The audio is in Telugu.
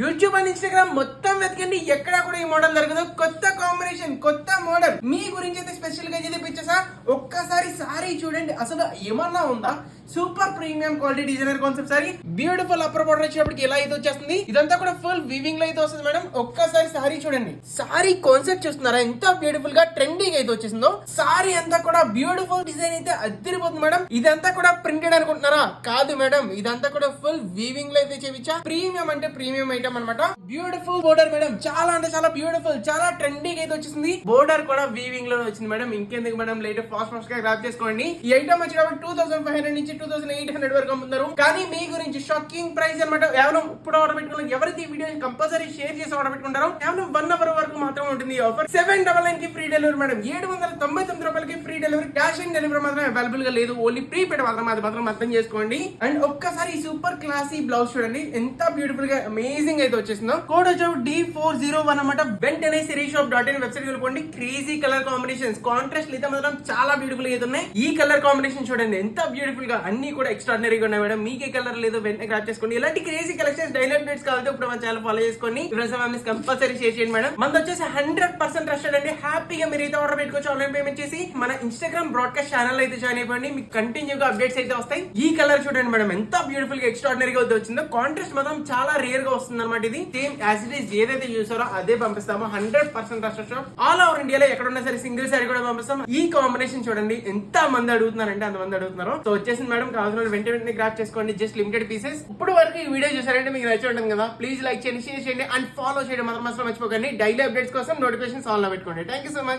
యూట్యూబ్ అండ్ ఇన్స్టాగ్రామ్ మొత్తం వెతకండి, ఎక్కడా కూడా ఈ మోడల్ దొరకదు. కొత్త కాంబినేషన్, కొత్త మోడల్ మీ గురించి అయితే స్పెషల్ గా అయితే పిక్చర్సా. ఒక్కసారి సారీ చూడండి, అసలు ఏమన్నా ఉందా? Super premium quality designer concept sorry, beautiful upper border వచ్చేటప్పటికి ఎలా అయితే వచ్చేస్తుంది. ఇదంతా కూడా ఫుల్ వీవింగ్ లో అయితే వస్తుంది మేడం. ఒక్కసారి సారీ చూడండి, సారీ కాన్సెప్ట్ చూస్తున్నారా ఎంత బ్యూటిఫుల్ గా ట్రెండింగ్ అయితే వచ్చేసిందో. సారీ అంతా కూడా బ్యూటిఫుల్ డిజైన్ అయితే అద్దరిపోతుంది మేడం. ఇదంతా కూడా ప్రింటెడ్ అనుకుంటున్నారా? కాదు మేడం, ఇదంతా కూడా ఫుల్ వీవింగ్ లో అయితే చేయించా. ప్రీమియం అంటే ప్రీమియం ఐటమ్ అనమాట. బ్యూటిఫుల్ బోర్డర్ మేడం, చాలా అంటే చాలా బ్యూటిఫుల్, చాలా ట్రెండింగ్ అయితే వచ్చేసింది. బోర్డర్ కూడా వీవింగ్ లో వచ్చింది మేడం. ఇంకెందుకు మేడం లేట్, ఫాస్ట్ గా గ్రాప్ చేసుకోండి. ఈ ఐటమ్ వచ్చేటప్పుడు 2500 నుంచి 2800 వరకు అమ్ముతున్నారు. కానీ మీ గురించి షాకింగ్ ప్రైస్ అనమాట. కేవలం ఇప్పుడు ఆర్డర్ పెట్టుకున్నారు, ఎవరైతే ఈ వీడియో కంపల్సరీ షేర్ చేసి ఆర్డర్ పెట్టుకుంటారో కేవలం 1 అవర్ వరకు మాత్రం ఉంటుంది ఈ ఆఫర్. 799 కి ఫ్రీ డెలివరీ మేడం. 799 రూపాయలకి free delivery. Cash on delivery మాత్రం అవైలబుల్ గా లేదు, ఓన్లీ ప్రీపెయిడ్ మాత్రం. అది మాత్రం అర్థం చేసుకోండి. అండ్ ఒక్కసారి సూపర్ క్లాసీ బ్లౌజ్ చూడండి, ఎంత బ్యూటిఫుల్ గా అమేజింగ్ అయితే వచ్చేసిందో. కోడ్ వచ్చి D401 అనమాట. వెంటనే sirisshop.in వెబ్సైట్ వెళ్ళిపోండి. క్రేజీ కలర్ కాంబినేషన్స్, కాంట్రాస్ట్ అయితే మాత్రం చాలా బ్యూటిఫుల్ గా అయితే ఉన్నాయి. ఈ కలర్ కాంబినేషన్ చూడండి ఎంత బ్యూటిఫుల్ గా, అన్ని కూడా ఎక్స్ట్రాడినరీగా ఉన్నాయి మేడం. మీకే కలర్ లేదు వెంటనే గ్రాప్ చేసుకోండి. ఇలాంటి క్రేజీ కలెక్షన్స్, డైలీ అప్డేట్స్ కావాలి ఇప్పుడు మన ఛానల్ ఫాలో చేసుకోండి. ఫ్రెండ్స్ కంపల్సరీ షేర్ చేయండి మేడం. మనది వచ్చేసి 100% ట్రస్టెడ్ అండి. హ్యాపీగా మీరు అయితే ఆర్డర్ పెట్టుకోవచ్చు. ఆన్లైన్ పేమెంట్ చేసి మన ఇన్స్టాగ్రామ్ బ్రాడ్కాస్ట్ ఛానల్ అయితే జాయిన్ అయిపోయింది. మీకు కంటిన్యూగా అప్డేట్స్ అయితే వస్తాయి. ఈ కలర్ చూడండి మేడం ఎంత బ్యూటిఫుల్ గా ఎక్స్ట్రాడినరీగా అయితే వచ్చిందో. కాంట్రాస్ట్ మాత్రం చాలా రేర్ గా వస్తుంది అనమాట. ఇది సేమ్ యాజ్ ఇట్ ఈస్ ఏదైతే చూసారో అదే పంపిస్తాము. 100% ట్రస్టెడ్ షాప్. ఆల్ ఓవర్ ఇండియాలో ఎక్కడ ఉన్నా సరే సింగిల్ సారీ కూడా పంపిస్తాం. ఈ కాంబినేషన్ చూడండి ఎంత మంది అడుగుతున్నారంటే అంతమంది అడుగుతున్నారు. సో వచ్చేసింది మేడం, కావాల్సిన వెంటనే గ్రాప్ చేసుకోండి. Just limited pieces. ఇప్పుడు వరకు ఈ వీడియో చూసారంటే మీకు నచ్చి ఉంటుంది కదా. ప్లీజ్ లైక్ చేయండి, షేర్ చేయండి అండ్ ఫాలో చేయడం మాత్రం అసలు మర్చిపోకండి. డైలీ అప్డేట్స్ కోసం నోటిఫికేషన్స్ ఆన్ లో పెట్టుకోండి. Thank you so much.